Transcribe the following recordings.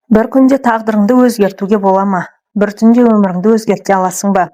Бір күнде тағдырыңды өзгертуге бола ма? Бір түнде өміріңді өзгерте аласың ба?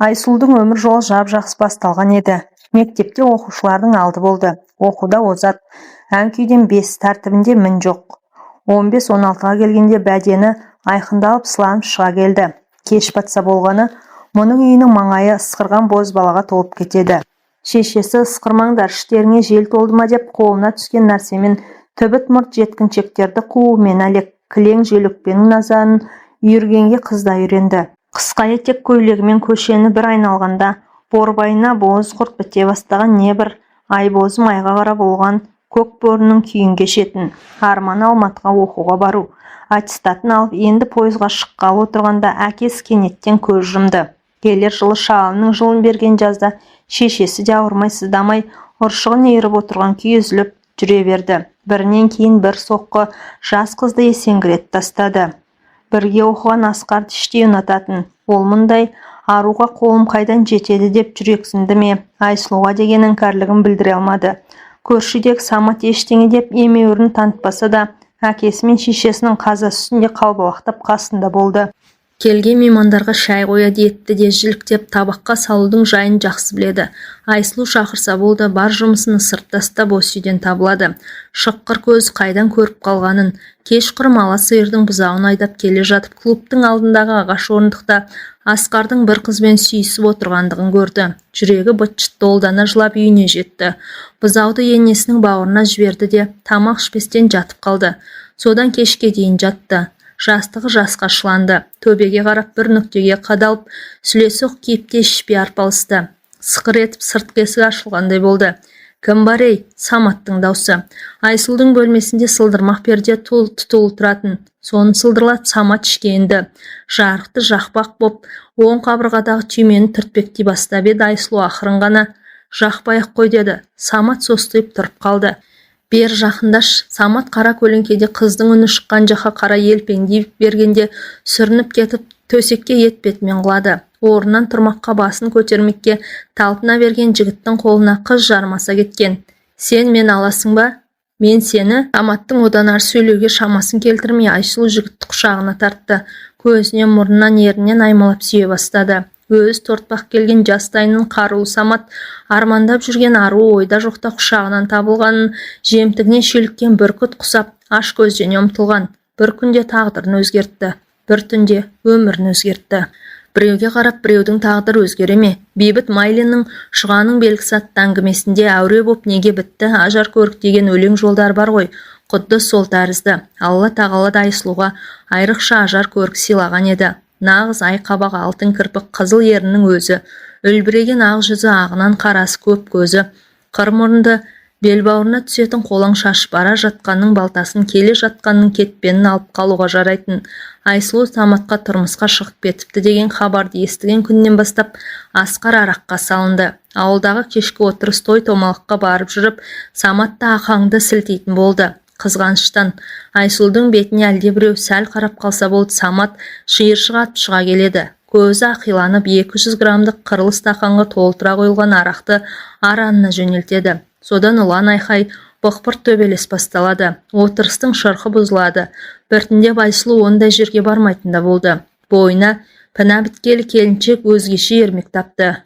Айсұлудың өмір жолы жап-жақсы басталған еді. Мектепте оқушылардың алды болды. Оқуда озат. Ән-күйден 5, тәртібінде мін жоқ. 15-16-ға келгенде бәдені айқындалып сыланып шыға келді. Кеш батса болғаны, мұның үйінің маңайы ысқырған бозбалаға толып кетеді. Шешесі ысқырмаңдар, іштеріңе жел толды ма деп қолына түскен нәрсемен түбіт мұрт жеткіншектерді қуумен әлек. Кілең желөкпенің назарын үйіргенге қызда үйренді. Қысқа етек көйлегімен көшені бір айналғанда, борбайына боз құрт біте бастаған не бір ай бозы майға қарап болған көк бөрінің күйін кешетін. Арманы Алматыға оқуға бару. Аттестатын алып, енді пойызға шыққалы отырғанда әкесі кенеттен көз жұмды. Келер жылы шалының жылын берген жазда шешесі де ауырмай сыздамай, ұршығын иіріп отырған күй үзіліп жүре берді. Бірінен кейін бір соққы жас қызды есеңгірет тастады. Бірге оқыған Асқарды іштей ұнататын. Ол мұндай аруға қолым қайдан жетеді деп жүрексінді ме? Айсұлуға деген іңкәрлігін білдіре алмады. Көршідегі Самат ештеңе деп емеуірін танытпаса да, әкесі мен шешесінің қазасы үстінде қалбалақтап қасында болды. Келген меймандарға шай қояды, етті де жіліктеп табаққа салудың жайын жақсы біледі. Айсұлу шақырса болды, бар жұмысын сырт тастап осы үйден табылады. Шыққыр көз қайдан көріп қалғанын, кешқұрым ала сиырдың бұзауын айдап келе жатып, клубтың алдындағы ағаш орындықта Асқардың бір қызбен сүйісіп отырғандығын көрді. Жүрегі быт-шыт долдана жылап үйіне жетті. Бұзауды енесінің бауырына жіберді де тамақ ішпестен жатып қалды. Содан кешке дейін жатты. Жастығы жасқа шыланды. Төбеге қарап бір нүктеге қадалып, сүлесоқ кейіпте ішпей арпалысты. Сықыр етіп сыртқы есік ашылғандай болды. Кім бар ей? Саматтың даусы. Айсұлудың бөлмесінде сылдырмақ перде тұтулы тұратын. Соны сылдырлап Самат ішке енді. Жарықты жақпақ боп, оң қабырғадағы түймені түртпектей бастап еді. Айсұлу ақырын ғана жақпай-ақ қой деді. Самат состиып тұрып қалды. Бер жақындаш. Самат қара көлеңкеде қыздың үні шыққан жаққа қара елпеңдей бергенде сүрініп кетіп төсекке етбетімен құлады. Орнынан тұрмаққа басын көтермекке талпына берген жігіттің қолына қыз жармаса кеткен. Сен мен аласың ба? Мен сені? Саматтың одан ары сөйлеуге шамасын келтірмей Айсұлу жігітті құшағына тартты. Көзінен, мұрнынан, ерінен аймалап сүйе бастады. Өз тортпақ келген жастайының қарулы Самат армандап жүрген ару ойда жоқта құшағынан табылғанын, жемтігінен шүйліккен бүркіт құсап, аш көзден ұмтылған. Бір күнде тағдырын өзгертті, бір түнде өмірін өзгертті. Біреуге қарап біреудің тағдыры өзгере ме? Бейбіт Майлиннің Шұғаның белгісі атты әңгімесінде әуре боп неге бітті, ажар көрік деген өлең жолдар бар ғой. Құдды сол тәрізді. Алла тағала да Айсұлуға айрықша ажар көрік сыйлаған еді. Нағыз ай қабақ алтын кірпік қызыл ерінің өзі, үлбіреген ақ жүзі, ағынан қарасы көп көзі, қыр мұрынды, белбауырына түсетін қолаң шашып бара жатқанның балтасын, келе жатқанның кетпенін алып қалуға жарайтын. Айсұлу Саматқа тұрмысқа шығып кетіпті деген хабарды естіген күннен бастап Асқар араққа салынды. Ауылдағы кешкі отырыс той томалаққа барып жүріп, Саматта ақаңды сілтейтін болды. Қызғаныштан Айсұлудың бетіне әлде біреу сәл қарап қалса болды. Самат шиыршық атып шыға келеді. Көзі ақиланып 200 грамдық қырлы стақанға толтыра қойылған арақты аранына жөнелтеді. Содан ұлан айқай, бұқпырт төбелес басталады. Отырыстың шырқы бұзылады. Біртіндеп Айсұлу ондай жерге бармайтында болды. Бойына піна біткелі келіншек өзгеше ермек тапты.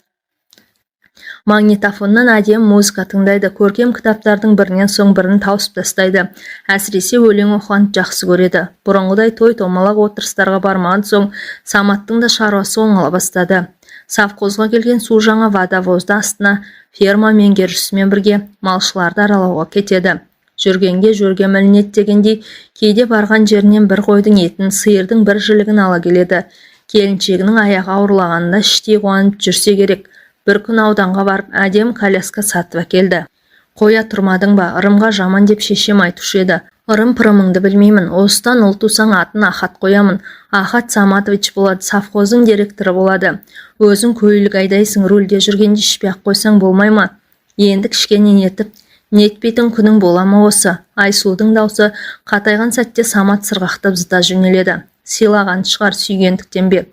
Магнитофоннан әдем музыка тыңдайды. Көркем кітаптардың бірінен соң бірін тауысып тастайды. Әсіресе өлең оқығанды жақсы көреді. Бұрынғыдай той томалақ отырыстарға бармаған соң Саматтың да шаруасы оңала бастады. Совхозға келген су жаңа водовозды астына ферма меңгерушісімен бірге малшыларды аралауға кетеді. Жүргенге жүргем ілінеді дегендей, кейде барған жерінен бір қойдың етін, сиырдың бір жілігін ала келеді. Келіншегінің аяғы ауырлағанында іштей қуанып жүрсе керек. Бір күн ауданға барып, әдем коляска сатып әкелді. Қоя тұрмадың ба, ырымға жаман деп шешем айтушы еді. Ырым-пырымыңды білмеймін, осыдан ұл тусаң атын Ахат қоямын. Ахат Саматович болады, совхоздың директоры болады. Өзің көйлек айдайсың, рульде жүргенде ішпей-ақ қойсаң болмай ма? Енді кішкене нетіп, нетпейтін күнің бола ма осы? Айсұлудың даусы қатайған сәтте Самат сырғақтап зыта жөнеледі. Сыйлаған шығар, сүйгендіктен бе?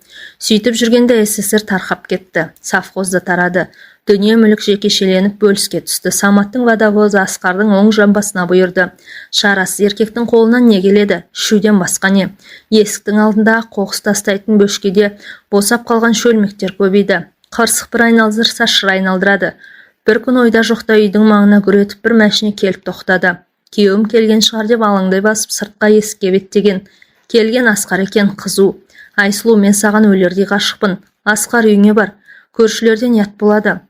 Сөйтіп жүргенде СССР тарқап кетті. Совхозда тарады. Дүние мүлік жекешеленіп бөліске түсті. Саматтың водовозы Асқардың оң жамбасына бұйырды. Шарасыз еркектің қолынан не келеді? Шуден басқа не? Есіктің алдында қоқыс тастайтын бөшкеде босап қалған шөлмектер көбейді. Қырсық бір айналдырса шыр айналдырады. Бір күн ойда жоқта үйдің маңына күретіп бір мәшіне келіп тоқтады. Күйеуім келген шығар деп алаңдай басып сыртқа есікке беттеген. Келген Асқар екен, қызу. Айсұлу, мен саған өлердей ғашықпын. Асқар, үйіңе бар. Көршілерден ұят болады.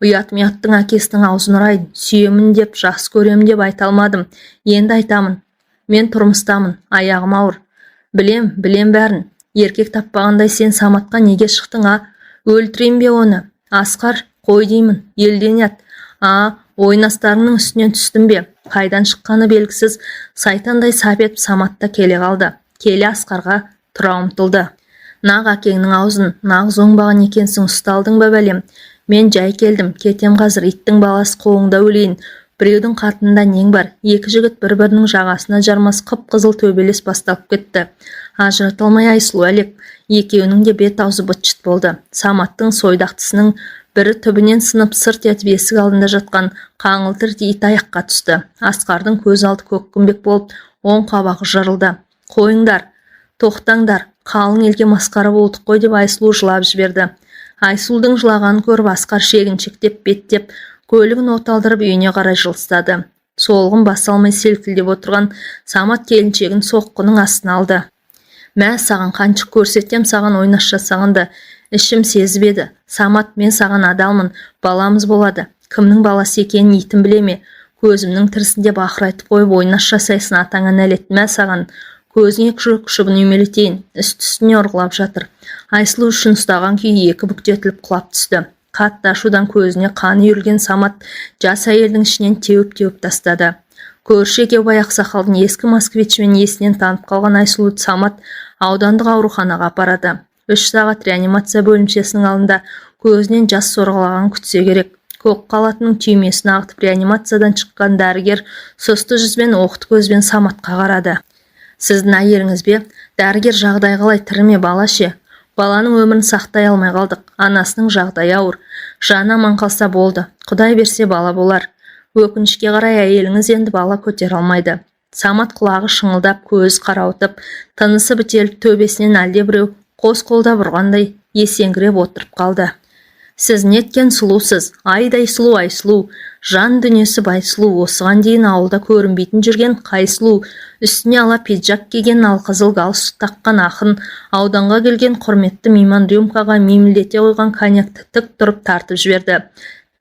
Ұят-мияттың әкесінің аузын ұрайын. Сүйемін деп, жақсы көремін деп айта алмадым. Енді айтамын. Мен тұрмыстамын, аяғым ауыр. Білем бәрін. Еркек таппағандай сен Саматқа неге шықтың, а? Өлтірейін бе оны? Асқар, қой деймін. Елден ят. Ойнастарыңның үстінен түстім бе? Қайдан шыққаны белгісіз сайтандай сап етіп Саматта келе қалды. Келе Асқарға тұра ұмтылды. Нақ әкеңнің аузын, нағыз оңбаған екенсің, ұсталдың ба бәлем? Мен жай келдім, кетем қазір, иттің баласы қолыңда өлейін. Біреудің қатынында нең бар? Екі жігіт бір-бірінің жағасына жармас қып-қызыл төбелес басталып кетті. Ажыратылмай Айсұлу әлек. Екеуінің де бет аузы быт-шыт болды. Саматтың сойдақтысының бірі түбінен сынып сырт етіп есік алдында жатқан қаңылтыр ит аяққа түсті. Асқардың көз алды көккүмбек болып, оң қабағы жарылды. Қойыңдар, тоқтаңдар, қалың елге масқара болдық қой деп Айсұлу жылап жіберді. Айсұлудың жылағанын көріп Асқар шегіншектеп беттеп, көлігін оталдырып үйіне қарай жылыстады. Солғын баса алмай селкілдеп отырған Самат келіншегін соққының астына алды. Мә, саған қаншық көрсетем, саған ойнас жасағанды. Ішім сезіп еді. Самат, мен саған адалмын, баламыз болады. Кімнің баласы екенін итім біле ме? Көзімнің тірісінде бақырайтып қойып ойнас жасайсың, атаңа нәлет. Мә, саған көзіңе күшігін үймелетейін. Үсті-үстіне ұрғылап жатыр. Айсұлу үшін ұстаған күйі екі бүктетіліп құлап түсті. Қатты ашудан көзіне қан үйілген Самат жас әйелдің ішінен теуіп тастады. Көрші екеубай ақсақалдың ескі москвичмен есінен танып қалған Айсұлуды Самат аудандық ауруханаға апарады. 3 сағат реанимация бөлімшесінің алдында көзінен жас сорғалаған күтсе керек. Көк қалатының түймесін ағытып реанимациядан шыққан дәрігер сұсты жүзбен оқты көзбен Саматқа қарады. Сіздің әйеліңіз бе? Дәрігер, жағдай қалай, тірі ме, бала ше? Баланың өмірін сақтай алмай қалдық. Анасының жағдайы ауыр. Жаны аман қалса болды. Құдай берсе бала болар. Өкінішке қарай әйеліңіз енді бала көтере алмайды. Самат құлағы шыңылдап, көзі қарауытып, тынысы бітеліп, төбесінен әлде біреу қос қолда бұрғандай есеңгіреп отырып қалды. Сіз неткен сұлусыз, айдай сұлу Айсұлу, жан дүниесі Байсұлу, осыған дейін ауылда көрінбейтін жүрген Қайсұлу, үстіне ала пиджак киген, алқызыл галстук таққан ақын, ауданға келген құрметті мейман рюмкаға меймілдете қойған коньякты тік тұрып тартып жіберді.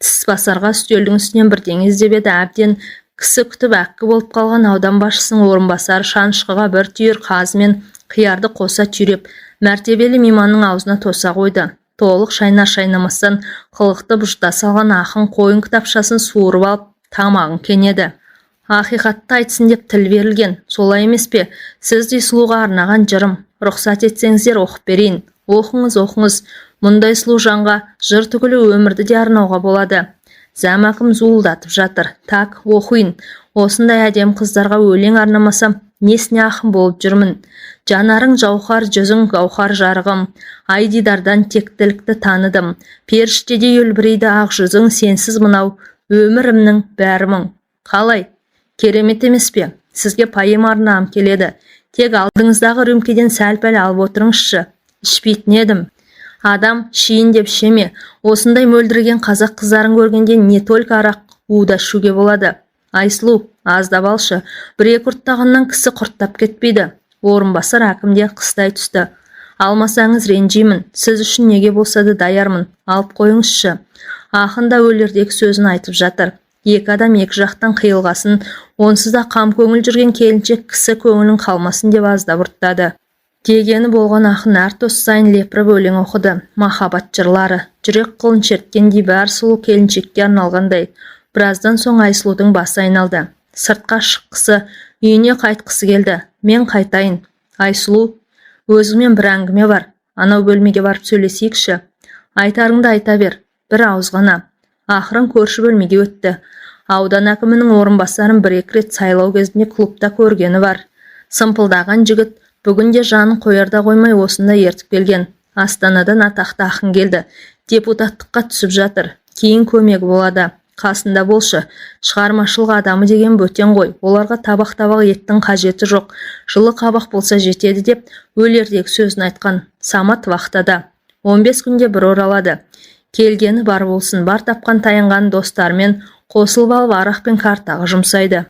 Тіс басарға үстелдің үстінен бірдеңе іздеп еді, әбден кісі күтіп әккі болып қалған аудан басшысының орынбасары шанышқыға бір түйір қазы мен қиярды қоса түйреп, мәртебелі мейманның аузына тоса қойды. Толық шайнамастан қылықты бұжта салған ақын қойын кітапшасын суырып алып, тамағын кенеді. Ақиқатты айтсын деп тіл берілген, солай емес пе? Сіздей сұлуға арнаған жырым. Рұқсат етсеңіздер оқып берейін. Оқыңыз. Мұндай сұлу жанға жыр түгілі өмірді де арнауға болады. Зәмақым зуылдатып жатыр. Так, оқиын. Осындай әдем қыздарға өлең арнамасам, несіне ақын болып жүрмін. Жанарың жауһар, жүзің гауһар жарығым. Ай дидардан тектілікті таныдым. Періштедей үлбірейді ақ жүзің, сенсіз мынау өмірімнің бәрі мұң. Қалай? Керемет емес пе? Сізге поэма арнағым келеді. Тек алдыңыздағы рюмкеден сәл-пәл алып отырыңызшы. Ішпейтін едім. Адам шиін деп шеме. Осындай мөлдіреген қазақ қыздарын көргенде не только арақ уыда ішуге болады. Айсұлу, аздап алшы. Бір-екі ұрттағаннан кісі құрттап кетпейді. Орынбасар әкімде қыстай түсті. Алмасаңыз ренжимін. Сіз үшін неге болса да даярмын. Алып қойыңызшы. Ақын да өлердегі сөзін айтып жатыр. Екі адам екі жақтан қиылғасын, онсыз да қам көңіл жүрген келіншек кісі көңілін қалмасын деп аздап ұрттады. Дегені болған ақын әр тос сайын лепіріп өлең оқыды. Махаббат жырлары, жүрек қылын шерткендей бәр сұлу келіншекке арналғандай. Біраздан соң Айсұлудың басы айналды. Сыртқа шыққысы, үйіне қайтқысы келді. Мен қайтайын. Айсұлу, өзіңмен бір әңгіме бар. Анау бөлмеге барып сөйлесейікші. Айтарыңды айта бер. Бір ауыз ғана. Ақырын көрші бөлмеге өтті. Аудан әкімінің орынбасарын бір-екі рет сайлау кезінде клубта көргені бар. Сымпылдаған жігіт бүгінде жанын қоярда қоймай осында ертіп келген. Астанадан атақты ақын келді. Депутаттыққа түсіп жатыр. кейін көмегі болады. Қасында болшы, шығармашылық адамы деген бөтен ғой, оларға табақ-табақ еттің қажеті жоқ, жылы қабақ болса жетеді деп өлердегі сөзін айтқан. Самат вахтада 15 күнде бір оралады. Келгені бар болсын, бар тапқан таянған достарымен қосылып алып арақ пен картаға жұмсайды.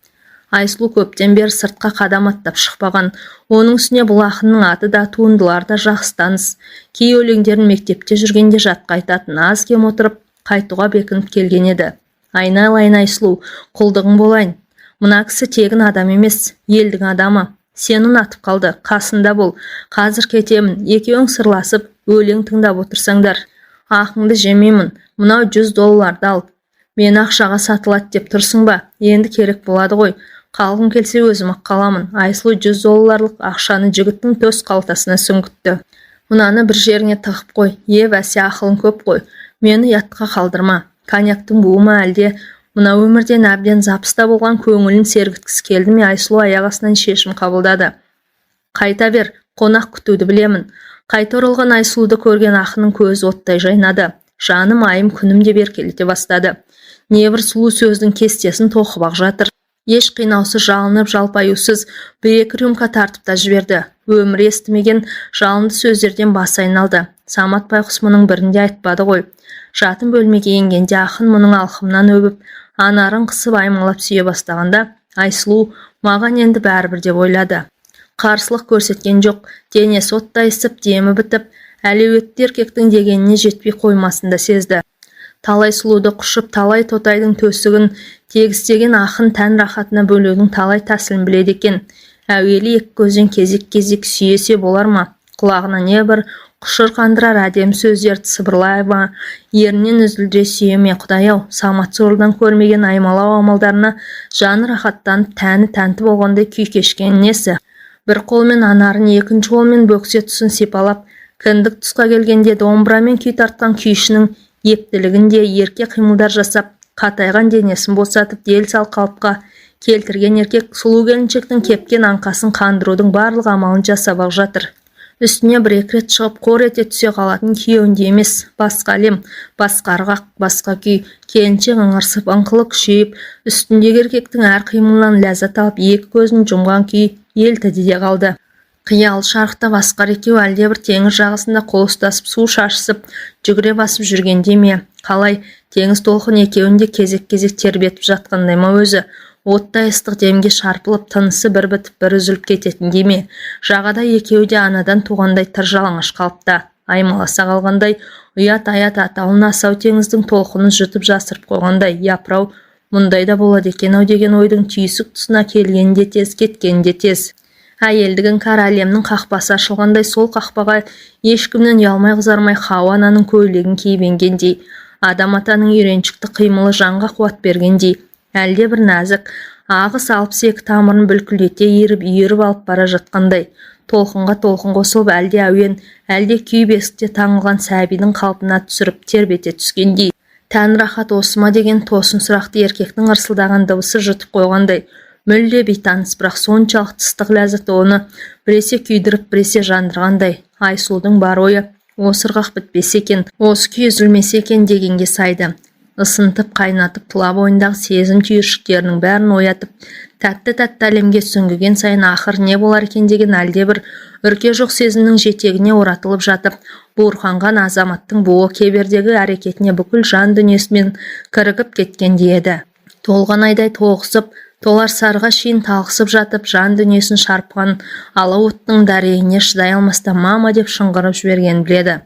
Айсұлу көптен бері сыртқа қадам аттап шықпаған. Оның үстіне бұл ақынның аты да, туындылары да жақсы таныс. Кей өлеңдерін мектепте жүргенде жатқа айтатын, аз кем отырып қайтуға бекініп келген еді. Айналайын Айсұлу, құлдығың болайын. Мына кісі тегін адам емес, елдің адамы. Сен ұнатып қалды, қасында бол. Қазір кетемін, екеуің сырласып, өлең тыңдап отырсаңдар. Ақыңды жемеймін, мынау $100 ал. Мен ақшаға сатылады деп тұрсың ба? Енді керек болады ғой. Қалғым келсе өзім-ақ қаламын. Айсұлу $100 ақшаны жігіттің төс қалтасына сүңгітті. Мынаны бір жеріңе тығып қой. Бәсе, ақылың көп қой. Мені ятқа қалдырма. Коньяктың буы ма әлде? Мына өмірден әбден запыста болған көңілін сергіткісі келді ме? Айсұлу аяқ астынан шешім қабылдады. Қайта бер, қонақ күтуді білемін. Қайта оралған Айсұлуды көрген ақынның көзі оттай жайнады. Жаным, айым, күнім деп еркелете бастады. Небір сұлу сөздің кестесін тоқып ақ жатыр. Еш қинаусыз, жалынып жалпаюсыз бір-екі рюмка тартып та жіберді. Өмір естімеген жалынды сөздерден басы айналды. Самат байқұс мұның бірінде айтпады ғой. Жатын бөлмеге енгенде ақын мұның алқымнан өбіп, анарын қысып аймалап сүйе бастағанда, Айсұлу маған енді бәрібір деп ойлады. Қарсылық көрсеткен жоқ, денесі оттай ісіп, демі бітіп, әлеуетті еркектің дегеніне жетпей қоймасын да сезді. Талай сұлуды құшып, талай тотайдың төсігін тегістеген ақын тән рахатына бөлудің талай тәсілін біледі екен. Әуелі екі көзден кезек-кезек сүйесе болар ма? Құлағына не бір құшыр қандырар әдем сөздерді сыбырлай ма? Ерінен үзілдіре сүйеме? Құдай-ау, Самат сорлыдан көрмеген аймалау амалдарына жаны рахаттанып, тәні тәнті болғандай күй кешкен несі? Бір қолмен анарын, екінші қолмен бөксе тұсын сипалап, кіндік тұсқа келгенде домбырамен күй тартқан күйшінің ептілігінде ерке қимылдар жасап, қатайған денесін босатып, дел сал қалыпқа келтірген еркек сұлу келіншектің кепкен аңқасын қандырудың барлық амалын жасап ақ жатыр. Үстіне бір-екі рет шығып қор ете түсе қалатын күйеуінде емес, басқа әлем, басқа ырғақ, басқа күй, келіншек ыңырсып, ыңқылы күшейіп, үстіндегі еркектің әр қимылынан ләззат алып, екі көзін жұмған күй елтіде де қалды. Қиял шарықта Асқар екеу әлдебір теңіз жағасында қол ұстасып, су шашысып, жүгіре басып жүргенде ме? Қалай теңіз толқын екеуінде кезек-кезек тербетіп жатқандай ма өзі? Оттай ыстық демге шарпылып, тынысы бір бітіп, бір үзіліп кететіндей ме? Жағада екеуі де анадан туғандай тыржалаңаш қалыпта, аймаласа қалғандай, ұят-аят атауын асау теңіздің толқынын жұтып жасырып қойғандай. Япырау, мұндай да болады екен-ау деген ойдың түйсік тұсына келгенде тез, кеткенде тез. Әйелдігін кар әлемнің қақпасы ашылғандай, сол қақпаға ешкімнен ұялмай қызармай Хауа ананың көйлегін киіп енгендей, адам атаның үйреншікті қимылы жанға қуат бергендей, әлде бір нәзік ағыс алпыс екі тамырын бүлкілдете үйіріп алып бара жатқандай, толқынға толқын қосылып, әлде әуен, әлде күй бесікте таңылған сәбидің қалпына түсіріп тербете түскендей. Тән рахат осы ма деген тосын сұрақты еркектің ырсылдаған дыбысы жұтып қойғандай, мүлде бейтаныс, бірақ соншалықты ыстық ләззат оны біресе күйдіріп, біресе жандырғандай. Айсұлудың бар ойы осы ырғақ бітпесе екен, осы күй үзілмесе екен дегенге сайды. Isынтып, қайнатып, тұла бойындағы сезім түйіршіктерінің бәрін оятып, тәтті-тәтті әлемге сүңгіген сайын ақыр не болар екен деген әлдебір үрке жоқ сезімнің жетегіне оратылып жатып, буырқанған азаматтың буы кебердегі әрекетіне бүкіл жан дүниесімен кірігіп кеткендей еді. Толған айдай тоғысып, толар сарға шейін талқысып жатып, жан дүниесін шарпқан ала оттың дәрейіне шыдай алмастан мама деп шыңғырып жіберген біледі.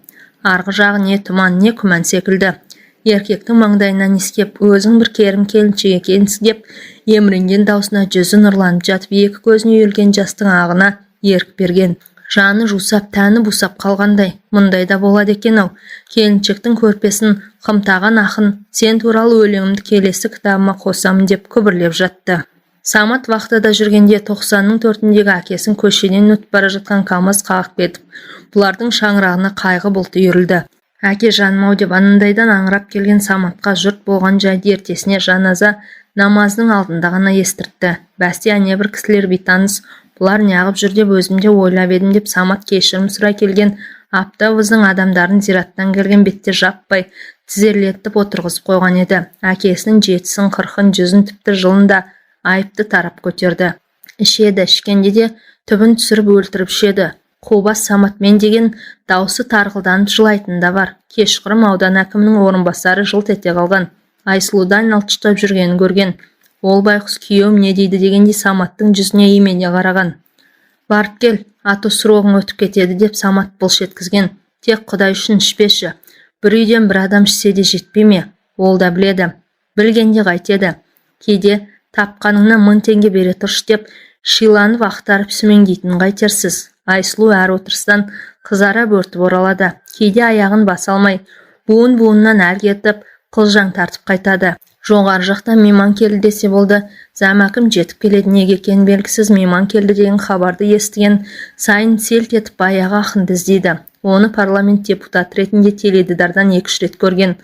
Арғы жағы не тұман, не күмән секілді. Еркектің маңдайынан иіскеп, өзің бір керім келіншек екенсің деп, еміренген даусына жүзі нұрланып жатып, екі көзіне үйілген жастың ағына ерік берген. Жаны жусап, тәні бусап қалғандай. Мұндай да болады екен-ау. Келіншектің көрпесін қымтаған ақын, сен туралы өлеңімді келесі кітабыма қосамын деп күбірлеп жатты. Самат вахтада жүргенде 90-ның 4-індегі әкесін көшеден өтіп бара жатқан КамАЗ қағып кетіп, бұлардың шаңырағына қайғы бұлты үйірілді. Әке жаным-ау деп анандайдан аңырап келген Саматқа жұрт болған жайды ертесіне жаназа намазының алдында ғана естіртті. Бәсте әне бір кісілер бейтаныс, бұлар неғып жүр деп өзімде ойлап едім деп Самат кешірім сұрай келген аптавыздың адамдарын зираттан келген бетте жаппай тізерлетіп отырғызып қойған еді. Әкесінің 70-ін, 40-ын, 100-ін, тіпті жылын да айыпты тарап көтерді. Ішеді, ішкенде де түбін түсіріп өлтіріп ішеді. Қубас Саматмен деген даусы тарғылданып жылайтын да бар. Кешқұрым аудан әкімінің орынбасары жылт ете қалған. Айсұлудан алшықтап жүргенін көрген. Ол байқұс күйеуім не дейді дегенде Саматтың жүзіне имене қараған. Барып кел, аты сұрағың өтіп кетеді деп Самат бұлш еткізген. Тек Құдай үшін ішпеші. Бір үйден бір адам ішсе де жетпей ме? Ол да біледі. Білгенде қайтеді. Кейде тапқаныңна 1000 теңге бере тұрш деп шиланып ақтарып сүмеңдейтінін қайтерсіз. Айсұлу әр отырыстан қызара бөртіп оралады. Кейде аяғын баса алмай, буын-буыннан әр кетіп, қылжаң тартып қайтады. Жоғары жақтан мейман келді десе болды. Зәмәкім жетіп келеді, неге екені белгісіз мейман келді деген хабарды естіген сайын селт етіп баяғы ақынды іздейді. Оны парламент депутаты ретінде теледидардан 2-3 рет көрген.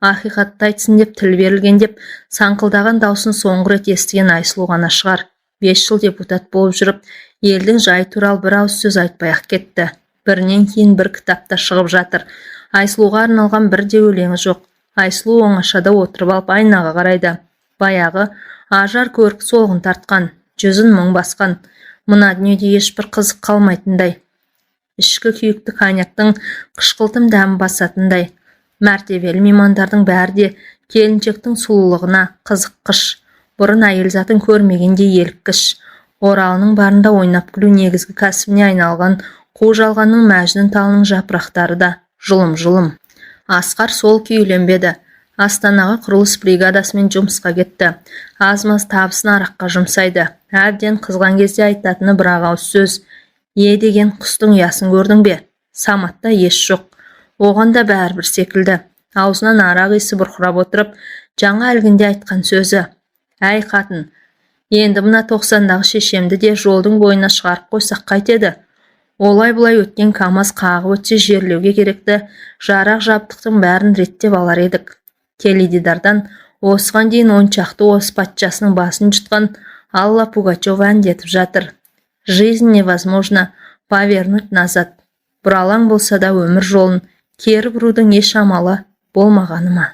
Ақиқатты айтсын деп тіл берілген деп саңқылдаған даусын соңғы рет естіген Айсұлу ғана шығар. 5 жыл депутат болып жүріп, елдің жай туралы бір ауыз сөз айтпай-ақ кетті. Бірінен кейін бір кітапта шығып жатыр. Айсұлуға арналған бір де өлеңі жоқ. Айсұлу оңашада отырып алып айнаға қарайды. Баяғы ажар көрік солғын тартқан, жүзін мұң басқан. Мына дүниеде ешбір қызық қалмайтындай. Ішкі күйікті коньяктың қышқылтым дәмі басатындай. Мәртебелі меймандардың бәрі де келіншектің сұлулығына қызыққыш. Бұрын әйел затын көрмегенде еліккіш. Оралының барында ойнап күлу негізгі кәсібіне айналған қу жалғанның мәжнүн талының жапырақтары да жұлым-жұлым. Асқар сол күйленбеді. Астанаға құрылыс бригадасымен жұмысқа кетті. Аз-маз табысын араққа жұмсайды. Әбден қызған кезде айтатыны бір ауыз сөз. Деген құстың ұясын көрдің бе? Саматта еш жоқ. Оған да бәрібір секілді. Аузынан арақ иісі бұрқырап отырып, жаңа әлгінде айтқан сөзі. Әй қатын, енді мына 90-дағы шешемді де жолдың бойына шығарып қойсақ қайтеді? Олай-бұлай өткен КамАЗ қағып өтсе жерлеуге керекті жарақ жабдықтың бәрін реттеп алар едік. Теледидардан осыған дейін 10 шақты орыс патшасының басын жұтқан Алла Пугачева әндетіп жатыр. Жизнь невозможно повернуть назад. Бұралаң болса да өмір жолын кері бұрудың еш амалы болмағаны ма?